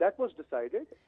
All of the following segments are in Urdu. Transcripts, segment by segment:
That was decided।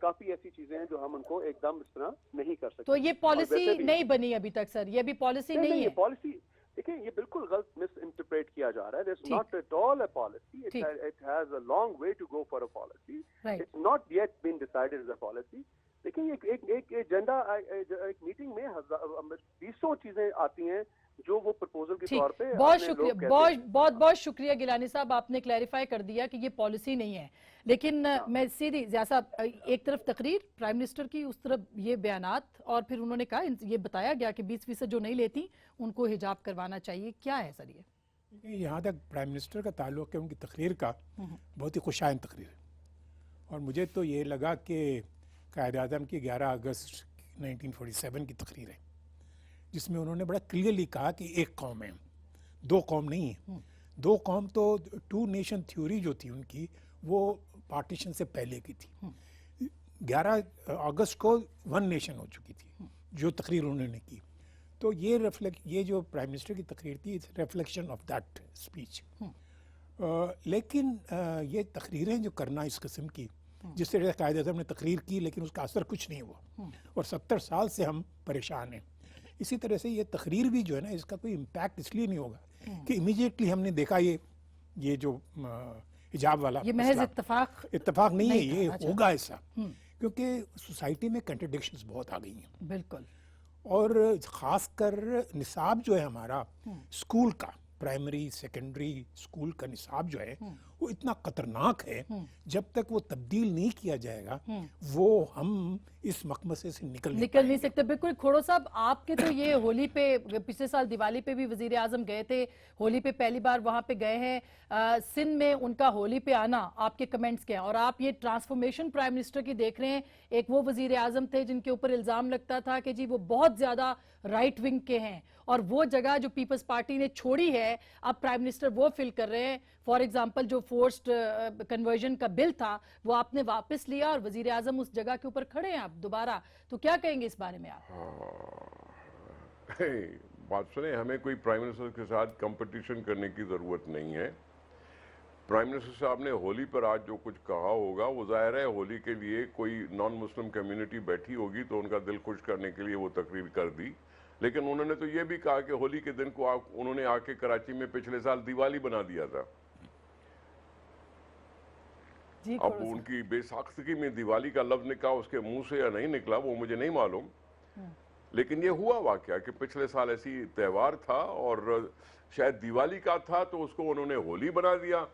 کافی ایسی چیزیں ہیں جو ہم ان کو ایک دم اس طرح نہیں کر سکتے. تو یہ پالیسی نہیں بنی ابھی تک سر, یہ بھی پالیسی نہیں ہے. پالیسی دیکھیں یہ بالکل غلط مس انٹرپریٹ کیا جا رہا ہے. There's not at all a policy. It has a long way to go for a policy. It's not yet been decided as a policy. لیکن ایک ایجنڈا, ایک میٹنگ میں 200 چیزیں آتی ہیں جو وہ پرپوزل کے طور پہ. بہت شکریہ, بہت شکریہ گیلانی صاحب, آپ نے کلیریفائی کر دیا کہ یہ پالیسی نہیں ہے. لیکن میں سیدھی ضیاء صاحب, ایک طرف تقریر پرائم منسٹر کی, اس طرف یہ بیانات, اور پھر انہوں نے کہا یہ بتایا گیا کہ 20% جو نہیں لیتی ان کو حجاب کروانا چاہیے. کیا ہے سر یہ؟ یہاں تک پرائم منسٹر کا تعلق ہے ان کی تقریر کا, بہت ہی خوشائند تقریر ہے, اور مجھے تو یہ لگا کہ قائد اعظم کی 11 اگست 1947 کی تقریر ہے جس میں انہوں نے بڑا کلیئرلی کہا کہ ایک قوم ہے, 2 قوم نہیں ہے. 2 قوم تو 2 نیشن تھیوری جو تھی ان کی وہ پارٹیشن سے پہلے کی تھی. 11 اگست کو 1 نیشن ہو چکی تھی جو تقریر انہوں نے کی. تو یہ جو پرائم منسٹر کی تقریر تھی ریفلیکشن آف دیٹ اسپیچ. لیکن یہ تقریریں جو کرنا اس قسم کی, جس طرح قائد اعظم نے تقریر کی لیکن اس کا اثر کچھ نہیں ہوا, اور 70 سال سے ہم پریشان ہیں. اسی طرح سے یہ تقریر بھی جو ہے نا, اس کا کوئی امپیکٹ اس لیے نہیں ہوگا کہ امیجیٹلی ہم نے دیکھا یہ جو حجاب والا, یہ محض اتفاق نہیں ہے, یہ ہوگا ایسا, کیونکہ سوسائٹی میں کنٹرڈکشنز بہت آ گئی ہیں. بالکل. اور خاص کر نصاب جو ہے ہمارا اسکول کا, پرائمری سیکنڈری اسکول کا نصاب جو ہے وہ اتنا خطرناک ہے, جب تک وہ تبدیل نہیں کیا جائے گا وہ ہم اس مقمصے سے نکل نہیں سکتے. بالکل. کھوڑو صاحب, آپ کے تو یہ ہولی پہ, پچھلے سال دیوالی پہ بھی وزیر اعظم گئے تھے, ہولی پہ پہلی بار وہاں پہ گئے ہیں. سندھ میں ان کا ہولی پہ آنا, آپ کے کمنٹس کیا ہیں؟ اور آپ یہ ٹرانسفارمیشن پرائم منسٹر کی دیکھ رہے ہیں. ایک وہ وزیر اعظم تھے جن کے اوپر الزام لگتا تھا کہ جی وہ بہت زیادہ رائٹ ونگ کے ہیں, اور وہ جگہ جو پیپلز پارٹی نے چھوڑی ہے اب پرائم منسٹر وہ فل کر رہے ہیں. فار ایگزامپل جو فورسڈ کنورژن کا بل تھا وہ آپ نے واپس لیا, اور وزیر اعظم اس جگہ کے اوپر کھڑے ہیں آپ دوبارہ. تو کیا کہیں گے اس بارے میں آپ؟ بات سنیں, ہمیں کوئی پرائم منسٹر کے ساتھ کمپٹیشن کرنے کی ضرورت نہیں ہے. پرائم منسٹر صاحب نے ہولی پر آج جو کچھ کہا ہوگا وہ ظاہر ہے ہولی کے لیے کوئی نان مسلم کمیونٹی بیٹھی ہوگی تو ان کا دل خوش کرنے کے لیے وہ تقریر کر دی. لیکن انہوں نے تو یہ بھی کہا کہ ہولی کے دن کو انہوں نے آ کے کراچی میں پچھلے سال دیوالی بنا دیا تھا. اب ان کی بے ساختگی میں دیوالی کا لفظ نکلا اس کے منہ سے یا نہیں نکلا وہ مجھے نہیں معلوم, لیکن یہ ہوا واقعہ کہ پچھلے سال ایسی تہوار تھا اور شاید دیوالی کا تھا تو اس کو انہوں نے ہولی بنا دیا,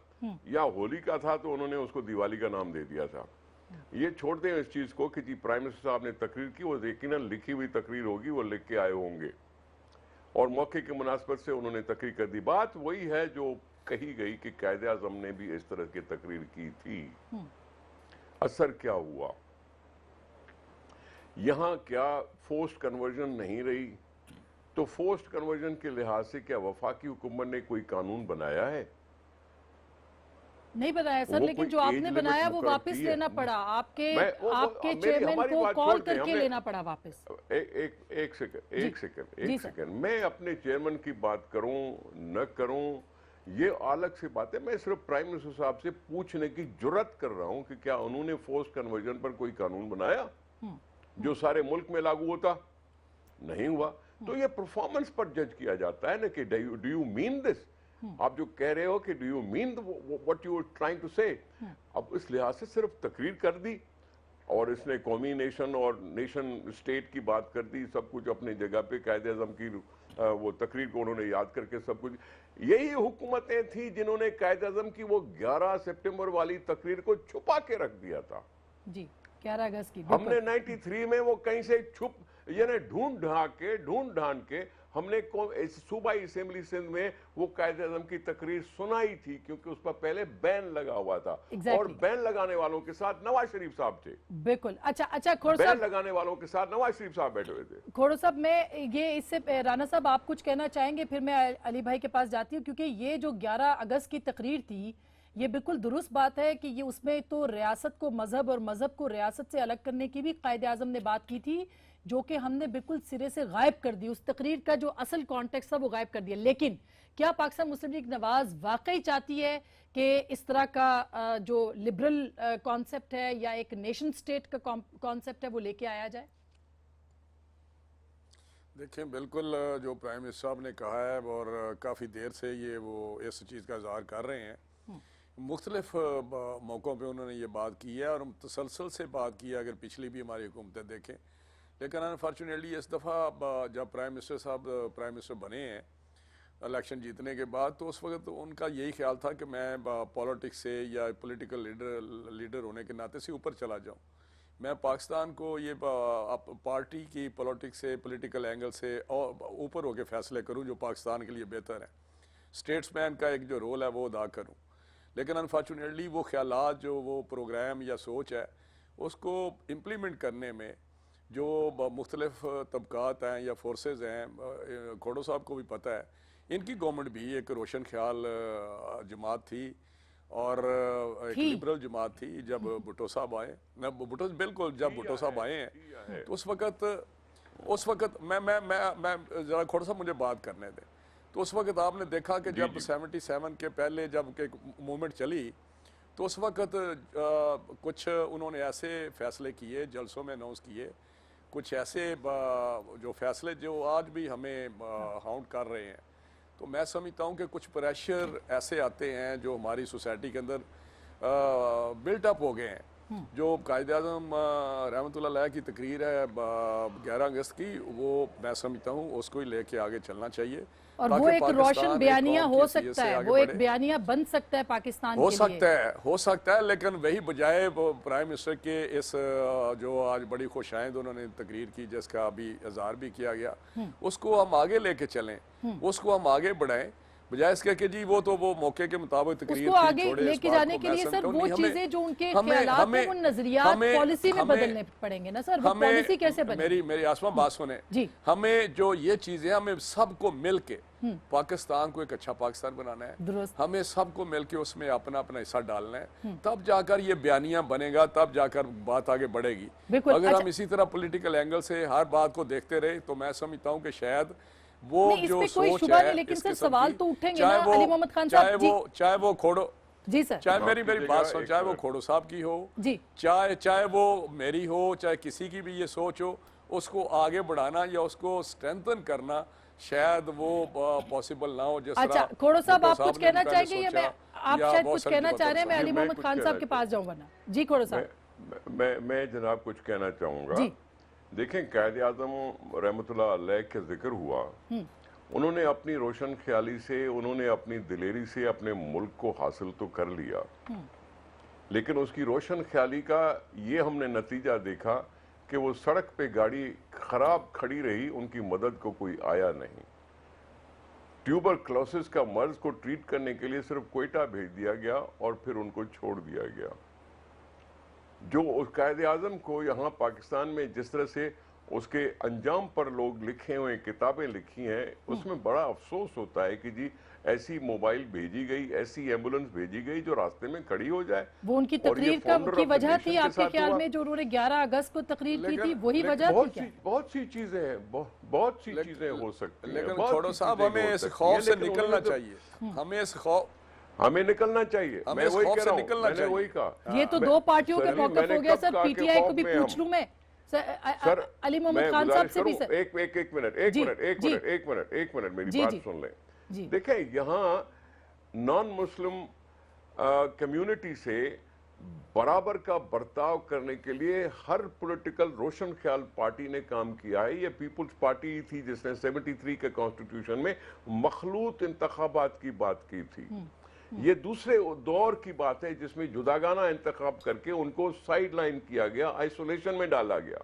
یا ہولی کا تھا تو انہوں نے اس کو دیوالی کا نام دے دیا تھا. یہ چھوڑ دیں اس چیز کو کہ جی پرائم منسٹر صاحب نے تقریر کی, وہ یقیناً لکھی ہوئی تقریر ہوگی, وہ لکھ کے آئے ہوں گے, اور موقع کی مناسبت سے انہوں نے تقریر کر دی. بات وہی ہے جو کہی گئی کہ قائد اعظم نے بھی اس طرح کی تقریر کی تھی. اثر کیا ہوا یہاں؟ کیا فورسڈ کنورژن نہیں رہی؟ تو فورسڈ کنورژن کے لحاظ سے کیا وفاقی حکومت نے کوئی قانون بنایا ہے؟ نہیں بنایا سر, لیکن جو آپ نے بنایا وہ واپس لینا پڑا. آپ کے چیئرمین کو کال کر کے لینا پڑا واپس. ایک سیکنڈ, میں اپنے چیئرمین کی بات کروں نہ کروں یہ الگ سی بات ہے. میں صرف پرائم منسٹر صاحب سے پوچھنے کی جرات کر رہا ہوں کہ کیا انہوں نے فورس کنورژن پر کوئی قانون بنایا جو سارے ملک میں لاگو ہوتا؟ نہیں ہوا. تو یہ پرفارمنس پر جج کیا جاتا ہے نا کہ ڈو یو مین دس, آپ جو کہہ رہے ہو کہ do you mean what you are trying to say. اب اس لحاظ سے صرف تقریر کر دی اور اس نے قومی نیشن اور نیشن اسٹیٹ کی بات کر دی, سب کچھ اپنی جگہ پہ. قائد اعظم کی وہ تقریر کو انہوں نے یاد کر کے سب کچھ. یہی حکومتیں تھیں جنہوں نے قائد اعظم کی وہ 11 سپٹمبر والی تقریر کو چھپا کے رکھ دیا تھا. جی 11 اگست کی ہم نے 93 میں وہ کہیں سے چھپ یعنی ڈھونڈ ڈھانڈ کے ہم نے صوبائی اسمبلی سندھ میں وہ قائد اعظم کی تقریر سنائی تھی, کیونکہ اس پر پہلے بین لگا ہوا تھا. اور بین لگانے والوں کے ساتھ نواز شریف صاحب تھے. بالکل. اچھا کھوڑ صاحب, بین لگانے والوں کے ساتھ نواز شریف صاحب بیٹھے ہوئے تھے. کھوڑ صاحب, میں یہ اس سے رانا صاحب آپ کچھ کہنا چاہیں گے, پھر میں علی بھائی کے پاس جاتی ہوں, کیونکہ یہ جو 11 اگست کی تقریر تھی یہ بالکل درست بات ہے کہ یہ اس میں تو ریاست کو مذہب اور مذہب کو ریاست سے الگ کرنے کی بھی قائد اعظم نے بات کی تھی. جو کہ ہم نے بالکل سرے سے غائب کر دی, اس تقریر کا جو اصل کانٹیکسٹ تھا وہ غائب کر دیا. لیکن کیا پاکستان مسلم لیگ نواز واقعی چاہتی ہے کہ اس طرح کا جو لبرل کانسیپٹ ہے یا ایک نیشن سٹیٹ کا کانسیپٹ ہے وہ لے کے آیا جائے؟ دیکھیں بالکل جو پرائم منسٹر صاحب نے کہا ہے اور کافی دیر سے یہ وہ اس چیز کا اظہار کر رہے ہیں, مختلف موقعوں پہ انہوں نے یہ بات کی ہے اور تسلسل سے بات کی ہے اگر پچھلی بھی ہماری حکومتیں دیکھیں. لیکن انفارچونیٹلی اس دفعہ جب پرائم منسٹر صاحب پرائم منسٹر بنے ہیں الیکشن جیتنے کے بعد, تو اس وقت ان کا یہی خیال تھا کہ میں پولیٹکس سے یا پولیٹیکل لیڈر ہونے کے ناطے سے اوپر چلا جاؤں, میں پاکستان کو یہ پارٹی کی پولیٹکس سے پولیٹیکل اینگل سے اوپر ہو کے فیصلے کروں جو پاکستان کے لیے بہتر ہیں, اسٹیٹس مین کا ایک جو رول ہے وہ ادا کروں. لیکن انفارچونیٹلی وہ خیالات جو وہ پروگرام یا سوچ ہے اس کو امپلیمنٹ کرنے میں جو مختلف طبقات ہیں یا فورسز ہیں, کھوڑو صاحب کو بھی پتہ ہے ان کی گورنمنٹ بھی ایک روشن خیال جماعت تھی اور ایک لبرل جماعت تھی جب بھٹو صاحب آئے, بالکل جب بھٹو صاحب آئے ہیں تو اس وقت میں ذرا کھوڑو صاحب مجھے بات کرنے دیں. تو اس وقت آپ نے دیکھا کہ جب 77 کے پہلے جب کہ موومنٹ چلی تو اس وقت کچھ انہوں نے ایسے فیصلے کیے, جلسوں میں اناؤنس کیے, کچھ ایسے جو فیصلے جو آج بھی ہمیں ہاؤنٹ کر رہے ہیں. تو میں سمجھتا ہوں کہ کچھ پریشر ایسے آتے ہیں جو ہماری سوسائٹی کے اندر بلٹ اپ ہو گئے ہیں. جو قائد اعظم رحمۃ اللہ علیہ کی تقریر ہے 11 اگست کی, وہ میں سمجھتا ہوں اس کو ہی لے کے آگے چلنا چاہیے اور وہ ایک روشن بیانیہ ہو سکتا ہے, وہ ایک بیانیہ بن سکتا ہے پاکستان کے لیے, ہو سکتا ہے. لیکن وہی بجائے وہ پرائم منسٹر کے اس جو آج بڑی خوشائند انہوں نے تقریر کی جس کا ابھی اظہار بھی کیا گیا, اس کو ہم آگے لے کے چلیں, اس کو ہم آگے بڑھائیں, بجائے اس کہ جی وہ تو وہ موقع کے مطابق تقریر اس کو آگے لے کے جانے کے لیے سر وہ چیزیں جو ان کے خیالات ہیں وہ نظریات پالیسی میں بدلنے پڑیں گے نا سر. وہ پالیسی کیسے بنے؟ میری آسما بات سنیں, ہمیں جو یہ چیزیں ہمیں سب کو مل کے پاکستان کو ایک اچھا پاکستان بنانا ہے, ہمیں سب کو مل کے اس میں اپنا حصہ ڈالنا ہے, تب جا کر یہ بیانیہ بنے گا, تب جا کر بات آگے بڑھے گی. اگر ہم اسی طرح پولیٹیکل اینگل سے ہر بات کو دیکھتے رہے تو میں سمجھتا ہوں کہ شاید وہ جو سوچ ہے, لیکن سر سوال تو اٹھیں گے نا علی محمد خان صاحب. چاہے وہ کھوڑو, جی سر, چاہے میری بات سن, چاہے وہ کھوڑو صاحب کی ہو, چاہے وہ میری ہو, چاہے کسی کی بھی یہ سوچ ہو, اس کو آگے بڑھانا یا اس کو اسٹرینتھن کرنا شاید وہ پاسبل نہ ہو. جس طرح اچھا کھوڑو صاحب آپ کچھ کہنا چاہیں گے یا آپ شاید کچھ کہنا چاہ رہے ہیں؟ میں علی محمد خان صاحب کے پاس جاؤں ورنہ. جی کھوڑو صاحب. میں جناب کچھ کہنا چاہوں گا. دیکھیں قائد اعظم رحمۃ اللہ علیہ کا ذکر ہوا, انہوں نے اپنی روشن خیالی سے, انہوں نے اپنی دلیری سے اپنے ملک کو حاصل تو کر لیا, لیکن اس کی روشن خیالی کا یہ ہم نے نتیجہ دیکھا کہ وہ سڑک پہ گاڑی خراب کھڑی رہی, ان کی مدد کو کوئی آیا نہیں. ٹیوبر کلوسس کا مرض کو ٹریٹ کرنے کے لیے صرف کوئٹہ بھیج دیا گیا اور پھر ان کو چھوڑ دیا گیا. جو اس قائد اعظم کو یہاں پاکستان میں جس طرح سے اس کے انجام پر لوگ لکھے ہوئے کتابیں لکھی ہیں, اس میں بڑا افسوس ہوتا ہے کہ جی ایسی موبائل بھیجی گئی, ایسی ایمبولنس بھیجی گئی جو راستے میں کھڑی ہو جائے. وہ ان کی تقریر کی وجہ تھی آپ کے خیال میں جو انہوں نے 11 اگست کو تقریر کی تھی, وہی وجہ تھی کیا؟ بہت سی چیزیں ہیں, بہت سی چیزیں ہو سکتی ہیں. لیکن کھوڑو صاحب ہمیں اس خوف سے نکلنا چاہیے, ہمیں نکلنا چاہیے. میں وہی کہہ رہا ہوں, میں نے وہی کہا. یہ تو دو پارٹیوں کے موقف ہو گیا سر. پی ٹی آئی کو بھی پوچھ لوں میں علی محمد خان صاحب سے بھی سر. ایک منٹ میری بات سن لیں. دیکھیں یہاں نان مسلم کمیونٹی سے برابر کا برتاؤ کرنے کے لیے ہر پولیٹیکل روشن خیال پارٹی نے کام کیا ہے. یہ پیپلز پارٹی تھی جس نے 73 کے کانسٹیٹیوشن میں مخلوط انتخابات کی بات کی تھی. یہ دوسرے دور کی بات ہے جس میں جداگانہ انتخاب کر کے ان کو سائیڈ لائن کیا گیا, آئسولیشن میں ڈالا گیا.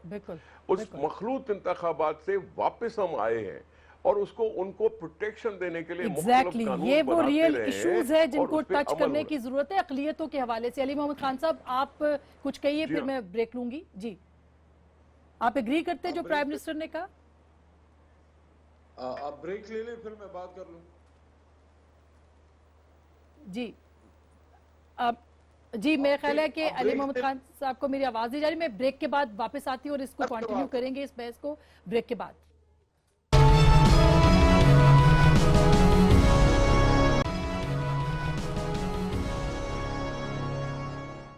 اس مخلوط انتخابات سے واپس ہم آئے ہیں اور اس کو ان کو پروٹیکشن دینے کے لیے مختلف قانون یہ وہ بناتے ریئل رہے ایشوز ہے جن کو اور اس پہ ٹچ عمل کرنے ہو کی ضرورت ہے اقلیتوں کے حوالے سے. علی محمد خان صاحب آپ کچھ کہیے پھر میں بریک لوں گی. جی آپ ایگری کرتے جو پرائم منسٹر نے کہا؟ آپ بریک لے لیں پھر میں بات کر لوں. جی جی میرا خیال ہے کہ علی محمد خان صاحب کو میری آواز نہیں جا رہی. میں بریک کے بعد واپس آتی ہوں اور اس کو کنٹینیو کریں گے اس بحث کو بریک کے بعد.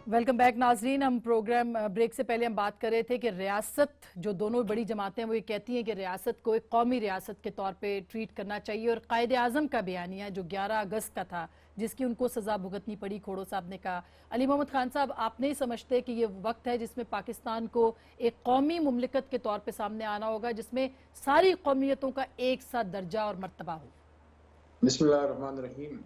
ویلکم بیک ناظرین. ہم پروگرام بریک سے پہلے ہم بات کر رہے تھے کہ ریاست جو دونوں بڑی جماعتیں وہ یہ کہتی ہیں کہ ریاست کو ایک قومی ریاست کے طور پہ ٹریٹ کرنا چاہیے, اور قائد اعظم کا بیانیہ جو 11 اگست کا تھا جس کی ان کو سزا بھگتنی پڑی, کھوڑو صاحب نے کہا. علی محمد خان صاحب, آپ نہیں سمجھتے کہ یہ وقت ہے جس میں پاکستان کو ایک قومی مملکت کے طور پہ سامنے آنا ہوگا جس میں ساری قومیتوں کا ایک ساتھ درجہ اور مرتبہ ہو؟ بسم اللہ الرحمن الرحیم.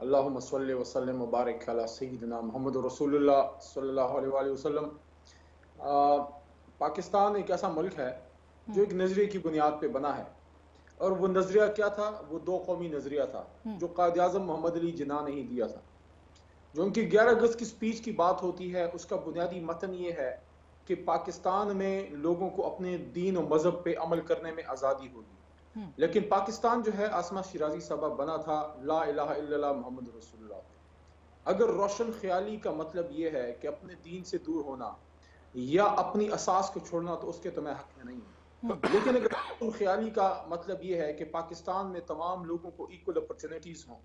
اللہم صلی وسلم وبارک علی سیدنا محمد رسول اللہ صلی اللہ علیہ وآلہ وسلم. پاکستان ایک ایسا ملک ہے جو ایک نظریے کی بنیاد پہ بنا ہے, اور وہ نظریہ کیا تھا؟ وہ دو قومی نظریہ تھا جو قائد اعظم محمد علی جناح نے ہی دیا تھا. جو ان کی 11 اگست کی سپیچ کی بات ہوتی ہے اس کا بنیادی متن یہ ہے کہ پاکستان میں لوگوں کو اپنے دین و مذہب پہ عمل کرنے میں آزادی ہوگی. لیکن پاکستان جو ہے آسمہ شیرازی صاحبہ بنا تھا لا الہ الا اللہ محمد رسول اللہ. اگر روشن خیالی کا مطلب یہ ہے کہ اپنے دین سے دور ہونا یا اپنی اساس کو چھوڑنا تو اس کے تو میں حق میں نہیں ہوں. لیکن اگر روشن خیالی کا مطلب یہ ہے کہ پاکستان میں تمام لوگوں کو ایکول اپرچونٹیز ہوں,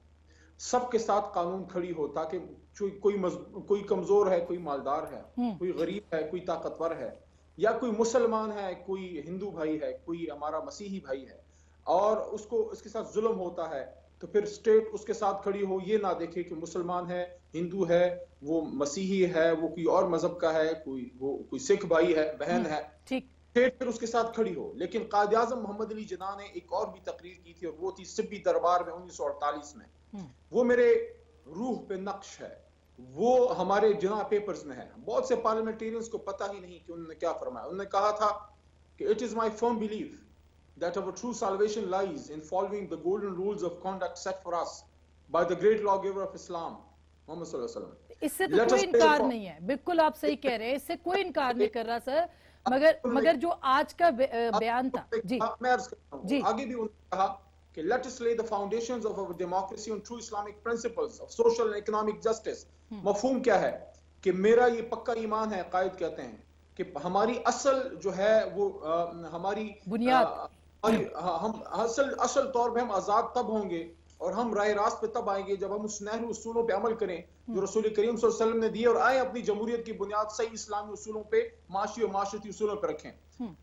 سب کے ساتھ قانون کھڑی ہو, تاکہ کوئی کمزور ہے, کوئی مالدار ہے, کوئی غریب ہے, کوئی طاقتور ہے, یا کوئی مسلمان ہے, کوئی ہندو بھائی ہے, کوئی ہمارا مسیحی بھائی ہے, اور اس کے ساتھ ظلم ہوتا ہے, تو پھر اسٹیٹ اس کے ساتھ کھڑی ہو, یہ نہ دیکھے کہ مسلمان ہے, ہندو ہے, وہ مسیحی ہے, وہ کوئی اور مذہب کا ہے, کوئی سکھ بھائی ہے, بہن ہے, پھر اس کے ساتھ کھڑی ہو. لیکن قائد اعظم محمد علی جناح نے ایک اور بھی تقریر کی تھی, اور وہ تھی سبی دربار میں 1948 میں. وہ میرے روح پہ نقش ہے, وہ ہمارے جناح پیپرز میں ہے. بہت سے پارلیمنٹیرینز کو پتہ ہی نہیں کہ انہوں نے کیا فرمایا. انہوں نے کہا تھا کہ it is my firm belief that our true salvation lies in following the golden rules of conduct set for us by the great lawgiver of Islam, Muhammad صلی اللہ علیہ وسلم. اس سے تو کوئی انکار نہیں ہے, بالکل آپ صحیح کہہ رہے ہیں, اس سے کوئی انکار نہیں کر رہا سر, مگر جو آج کا بیان تھا. جی میں عرض کرتا ہوں, آگے بھی انہوں نے کہا کہ let us lay the foundations of our democracy on true Islamic principles of social and economic justice. مفہوم کیا ہے کہ میرا یہ پکا ایمان ہے, قائد کہتے ہیں کہ ہماری اصل جو ہے وہ ہماری بنیاد, ہم اصل طور پہ ہم آزاد تب ہوں گے اور ہم راہ راست پہ تب آئیں گے جب ہم اس نہر اصولوں پہ عمل کریں جو رسول کریم صلی اللہ علیہ وسلم نے دیے, اور آئیں اپنی جمہوریت کی بنیاد صحیح اسلامی اصولوں پہ, معاشی اور معاشرتی اصولوں پہ رکھیں.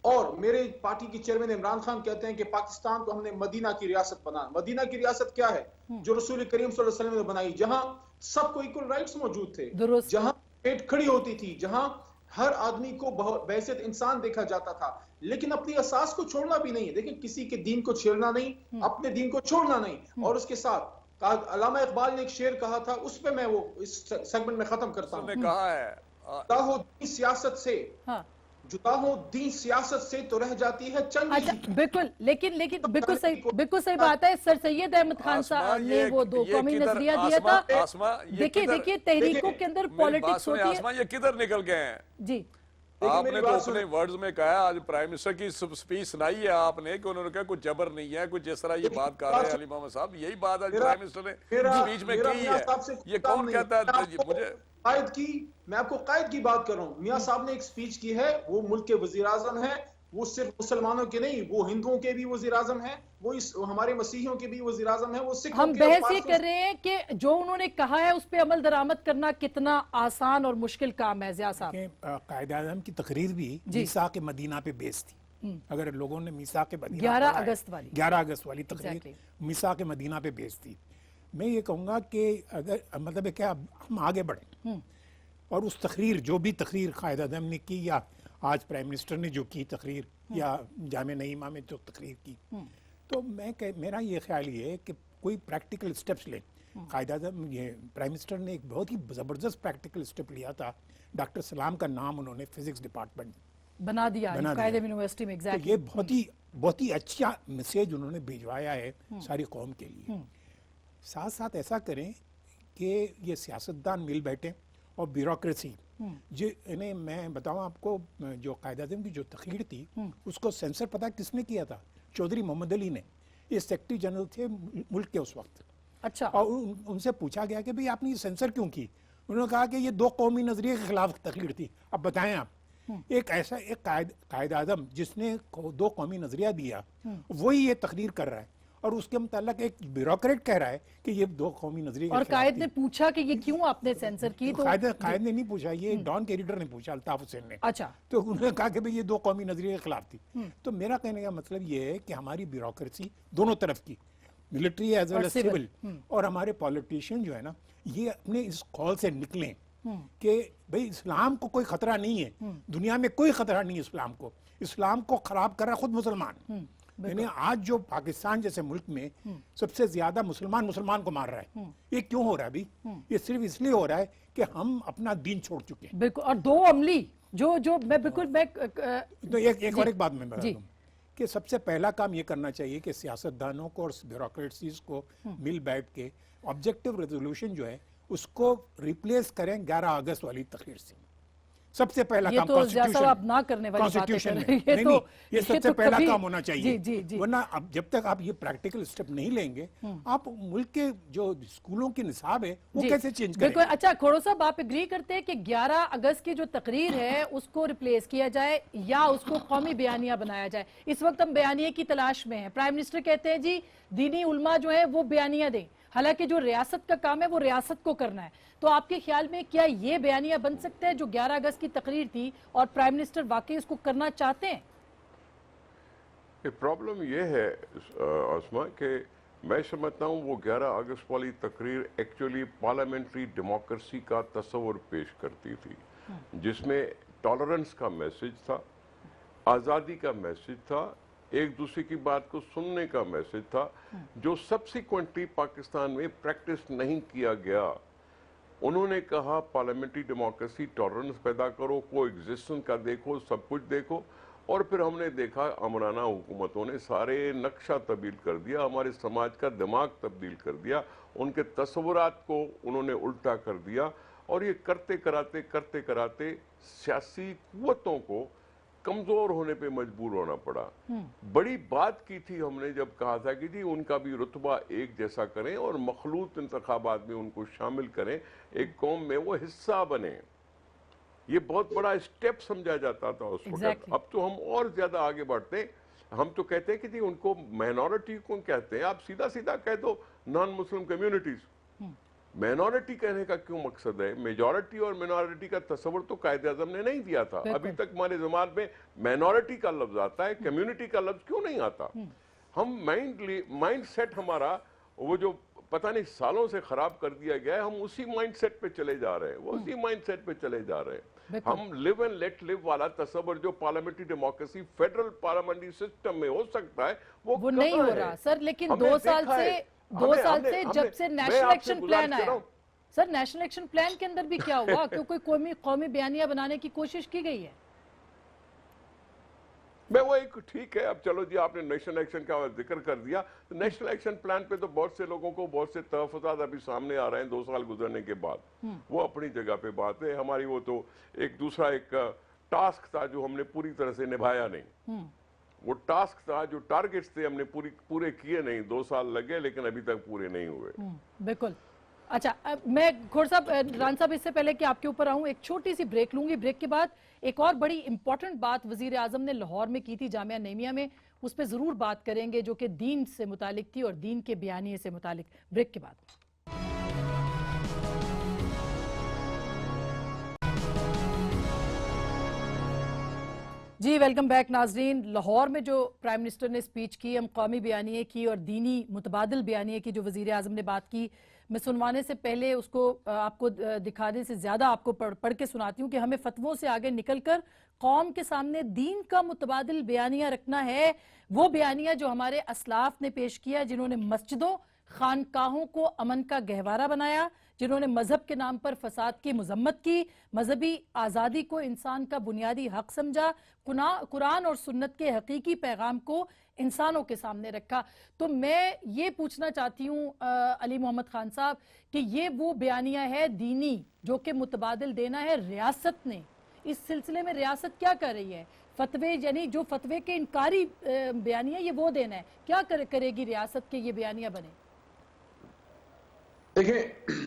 اور میرے پارٹی کے چیئرمین عمران خان کہتے ہیں کہ پاکستان کو ہم نے مدینہ کی ریاست بنا. مدینہ کی ریاست کیا ہے؟ جو رسول کریم صلی اللہ علیہ وسلم نے بنائی, جہاں سب کو ایکول رائٹس موجود تھے, جہاں پیٹ کھڑی ہوتی تھی, جہاں ہر آدمی کو بحیثیت انسان دیکھا جاتا تھا, لیکن اپنی اساس کو چھوڑنا بھی نہیں. دیکھیں, کسی کے دین کو چھیڑنا نہیں, اپنے دین کو چھوڑنا نہیں. اور اس کے ساتھ علامہ اقبال نے ایک شعر کہا تھا, اس پہ میں وہ اس سیگمنٹ میں ختم کرتا ہوں. نے کہا ہے جدا ہو دین سیاست سے, جدا ہو دین سیاست سے تو رہ جاتی ہے چنگ. اچھا بالکل, لیکن بالکل صحیح بات ہے. سر سید احمد خان صاحب نے وہ دو قومی نظریہ دیا تھا. دیکھیے تحریکوں کے اندر پولیٹکس ہوتی ہے. آسما یہ کدھر نکل گئے ہیں؟ جی آپ نے تو اپنے ورڈز میں کہا, آج پرائم منسٹر کی سپیچ سنائی ہے آپ نے کہ انہوں نے کہا کچھ جبر نہیں ہے, کچھ جس طرح یہ بات کر رہے ہیں علی محمد صاحب, یہی بات آج پرائم منسٹر نے سپیچ میں کی ہے. یہ کون کہتا ہے مجھے؟ قائد کی, میں آپ کو قائد کی بات کر رہا ہوں. میاں صاحب نے ایک سپیچ کی ہے, وہ ملک کے وزیر اعظم ہیں, وہ صرف مسلمانوں کے نہیں, وہ ہندوؤں کے بھی وزیر اعظم ہیں, وہ ہمارے مسیحیوں کے بھی وزیر اعظم ہیں, وہ سکھوں کے. ہم بحث یہ کر رہے ہیں کہ جو انہوں نے کہا ہے اس پہ عمل درآمد کرنا کتنا آسان اور مشکل کام ہے. ضیاء صاحب, قائد اعظم کی تقریر بھی میثاق مدینہ پہ بیس تھی. اگر لوگوں نے میثاق مدینہ 11 اگست والی تقریر میثاق مدینہ پہ بیس تھی. میں یہ کہوں گا کہ اگر مطلب ہے کہ ہم آگے بڑھیں اور اس تقریر, جو بھی تقریر قائد اعظم نے کی یا آج پرائم منسٹر نے جو کی تقریر یا جامعہ نعیمہ میں جو تقریر کی, تو میرا یہ خیال یہ ہے کہ کوئی پریکٹیکل سٹیپس لیں. قائد اعظم, یہ پرائم منسٹر نے ایک بہت ہی زبردست پریکٹیکل سٹیپ لیا تھا. ڈاکٹر سلام کا نام انہوں نے فزکس ڈپارٹمنٹ بنا دیا قائد اعظم یونیورسٹی میں. یہ بہت ہی اچھا میسیج انہوں نے بھیجوایا ہے ساری قوم کے لیے. ساتھ ساتھ ایسا کریں کہ یہ سیاستدان مل بیٹھیں اور بیوروکریسی, انہیں میں بتاؤں آپ کو, جو قائد اعظم کی جو تقریر تھی اس کو سینسر پتہ کس نے کیا تھا؟ چودھری محمد علی نے. یہ سیکرٹری جنرل تھے ملک کے اس وقت. اچھا. اور ان سے پوچھا گیا کہ بھئی آپ نے یہ سینسر کیوں کی؟ انہوں نے کہا کہ یہ دو قومی نظریے کے خلاف تقریر تھی. اب بتائیں آپ ایک ایسا ایک قائد اعظم جس نے دو قومی نظریہ دیا وہی یہ تقریر کر رہا ہے اور اس کے متعلق ایک بیوروکریٹ کہہ رہا ہے کہ یہ دو قومی نظریے اور قائد نے پوچھا کہ یہ کیوں آپ نے سینسر کی؟ تو قائد نے نہیں پوچھا, یہ ڈان کے ایڈیٹر نے پوچھا, الطاف حسین نے. اچھا, تو انہوں نے کہا کہ بھئی یہ دو قومی نظریے کے خلاف تھی. تو میرا کہنے کا مطلب یہ ہے کہ ہماری بیوروکریسی دونوں طرف کی, military as well as civil, اور ہمارے پولیٹیشین جو ہے نا یہ اپنے اس قول سے نکلیں کہ بھئی اسلام کو کوئی خطرہ نہیں ہے, دنیا میں کوئی خطرہ نہیں ہے اسلام کو. اسلام کو خراب کر رہا ہے خود مسلمان. یعنی آج جو پاکستان جیسے ملک میں سب سے زیادہ مسلمان کو مار رہا ہے, یہ کیوں ہو رہا ہے ابھی؟ یہ صرف اس لیے ہو رہا ہے کہ ہم اپنا دین چھوڑ چکے ہیں. بالکل. اور دو عملی جو میں بالکل میں تو ایک اور ایک بات میں بتا دوں کہ سب سے پہلا کام یہ کرنا چاہیے کہ سیاستدانوں کو اور بیوروکریٹسیز کو مل بیٹھ کے آبجیکٹو ریزولوشن جو ہے اس کو ریپلیس کریں 11 اگست والی تقریر سے. سب سے پہلا کام کانسٹیٹیوشن میں یہ سب سے پہلا کام ہونا چاہیے. ورنہ اب جب تک آپ یہ پریکٹیکل سٹیپ نہیں لیں گے آپ ملک کے جو اسکولوں کی نصاب ہے وہ کیسے چینج کریں گے؟ اچھا کھوڑو صاحب, آپ اگری کرتے ہیں کہ 11 اگست کی جو تقریر ہے اس کو ریپلیس کیا جائے یا اس کو قومی بیانیہ بنایا جائے؟ اس وقت ہم بیانیے کی تلاش میں ہیں. پرائم منسٹر کہتے ہیں جی دینی علماء جو ہے وہ بیانیہ دیں, حالانکہ جو ریاست کا کام ہے وہ ریاست کو کرنا ہے. تو آپ کے خیال میں کیا یہ بیانیہ بن سکتا ہے جو 11 اگست کی تقریر تھی اور پرائم منسٹر واقعی اس کو کرنا چاہتے ہیں؟ پرابلم یہ ہے عاصمہ کہ میں سمجھتا ہوں وہ 11 اگست والی تقریر ایکچولی پارلیمنٹری ڈیموکریسی کا تصور پیش کرتی تھی, جس میں ٹالرنس کا میسج تھا, آزادی کا میسج تھا, ایک دوسرے کی بات کو سننے کا میسج تھا, جو سبسیکوینٹلی پاکستان میں پریکٹس نہیں کیا گیا. انہوں نے کہا پارلیمنٹری ڈیموکریسی, ٹالرنس پیدا کرو, کو ایگزسٹنس کا دیکھو, سب کچھ دیکھو. اور پھر ہم نے دیکھا امرانہ حکومتوں نے سارے نقشہ تبدیل کر دیا, ہمارے سماج کا دماغ تبدیل کر دیا, ان کے تصورات کو انہوں نے الٹا کر دیا. اور یہ کرتے کراتے سیاسی قوتوں کو کمزور ہونے پہ مجبور ہونا پڑا. بڑی بات کی تھی ہم نے جب کہا تھا کہ جی ان کا بھی رتبہ ایک جیسا کریں اور مخلوط انتخابات میں ان کو شامل کریں, ایک قوم میں وہ حصہ بنیں. یہ بہت بڑا اسٹیپ سمجھا جاتا تھا اس وقت. اب تو ہم اور زیادہ آگے بڑھتے, ہم تو کہتے ہیں کہ جی ان کو مائنورٹی کون کہتے ہیں, آپ سیدھا سیدھا کہہ دو نان مسلم کمیونٹیز. مائنورٹی کہنے کا کیوں مقصد ہے؟ میجورٹی اور مائنورٹی کا تصور تو قائد اعظم نے نہیں دیا تھا. ابھی تک ہمارے زبان میں مائنورٹی کا لفظ آتا ہے, کمیونٹی کا لفظ کیوں نہیں آتا؟ ہم مائنڈ سیٹ ہمارا وہ جو پتہ نہیں سالوں سے خراب کر دیا گیا ہے, ہم اسی مائنڈ سیٹ پہ چلے جا رہے ہیں, وہ اسی مائنڈ سیٹ پہ چلے جا رہے ہیں. ہم لیو اینڈ لیٹ لیو والا تصور جو parliamentary democracy federal parliamentary system میں ہو سکتا ہے وہ نہیں ہو رہا سر. لیکن 2 سال سے جب سے نیشنل ایکشن پلان آیا سر, نیشنل ایکشن پلان کے اندر بھی کیا ہوا کہ کوئی قومی بیانیہ بنانے کی کوشش کی گئی ہے؟ میں وہ ایک ٹھیک ہے, اب چلو جی آپ نے نیشنل ایکشن کا ذکر کر دیا, نیشنل ایکشن پلان پہ تو بہت سے لوگوں کو بہت سے تحفظات ابھی سامنے آ رہے ہیں 2 سال گزرنے کے بعد. وہ اپنی جگہ پہ بات ہے. ہماری وہ تو ایک دوسرا ایک ٹاسک تھا جو ہم نے پوری طرح سے نبھایا نہیں. وہ ٹاسک تھا, جو ٹارگٹس تھے ہم نے پورے کیے نہیں. 2 سال لگے لیکن ابھی تک پورے نہیں ہوئے. بالکل. اچھا میں کھوڑ صاحب, ران صاحب, اس سے پہلے کہ آپ کے اوپر آؤں ایک چھوٹی سی بریک لوں گی. بریک کے بعد ایک اور بڑی امپورٹنٹ بات وزیر اعظم نے لاہور میں کی تھی جامعہ نعیمیہ میں, اس پہ ضرور بات کریں گے جو کہ دین سے متعلق تھی اور دین کے بیانیے سے متعلق. بریک کے بعد جی ویلکم بیک ناظرین. لاہور میں جو پرائم منسٹر نے سپیچ کی, ہم قومی بیانیے کی اور دینی متبادل بیانیے کی جو وزیر اعظم نے بات کی, میں سنوانے سے پہلے اس کو آپ کو دکھانے سے زیادہ آپ کو پڑھ کے سناتی ہوں کہ ہمیں فتووں سے آگے نکل کر قوم کے سامنے دین کا متبادل بیانیہ رکھنا ہے. وہ بیانیہ جو ہمارے اسلاف نے پیش کیا, جنہوں نے مسجدوں خانقاہوں کو امن کا گہوارہ بنایا, جنہوں نے مذہب کے نام پر فساد کی مذمت کی, مذہبی آزادی کو انسان کا بنیادی حق سمجھا, قرآن اور سنت کے حقیقی پیغام کو انسانوں کے سامنے رکھا. تو میں یہ پوچھنا چاہتی ہوں علی محمد خان صاحب کہ یہ وہ بیانیہ ہے دینی جو کہ متبادل دینا ہے ریاست نے. اس سلسلے میں ریاست کیا کر رہی ہے؟ فتوے, یعنی جو فتوے کے انکاری بیانیہ یہ وہ دینا ہے, کیا کرے گی ریاست کے یہ بیانیہ بنے؟ دیکھیں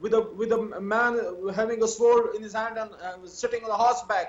with a man having a sword in his hand and sitting on a horseback,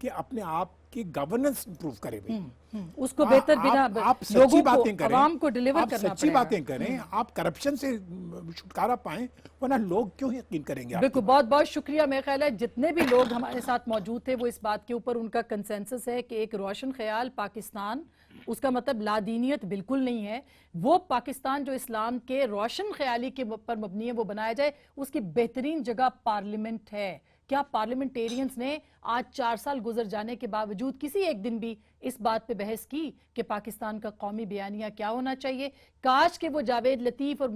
کہ اپنے آپ کی گورننس امپروو کرے بھائی. اس کو بہتر بنا آپ سچی لوگوں کو باتیں کریں, عوام کو ڈیلیور آپ کرنا سچی پڑے گا. باتیں کریں, آپ کرپشن سے چھٹکارا پائیں, ورنہ لوگ کیوں یقین کریں گے آپ بالکل, بہت بہت شکریہ. میرا خیال ہے جتنے بھی لوگ ہمارے ساتھ موجود تھے وہ اس بات کے اوپر ان کا کنسنسس ہے کہ ایک روشن خیال پاکستان, اس کا مطلب لادینیت بالکل نہیں ہے. وہ پاکستان جو اسلام کے روشن خیالی کے پر مبنی ہے وہ بنایا جائے. اس کی بہترین جگہ پارلیمنٹ ہے. کیا پارلیمنٹیرینز نے آج 4 سال گزر جانے کے باوجود کسی ایک دن بھی اس بات پہ بحث کی کہ پاکستان کا قومی بیانیہ کیا ہونا چاہیے؟ کاش کہ وہ جاوید لطیف اور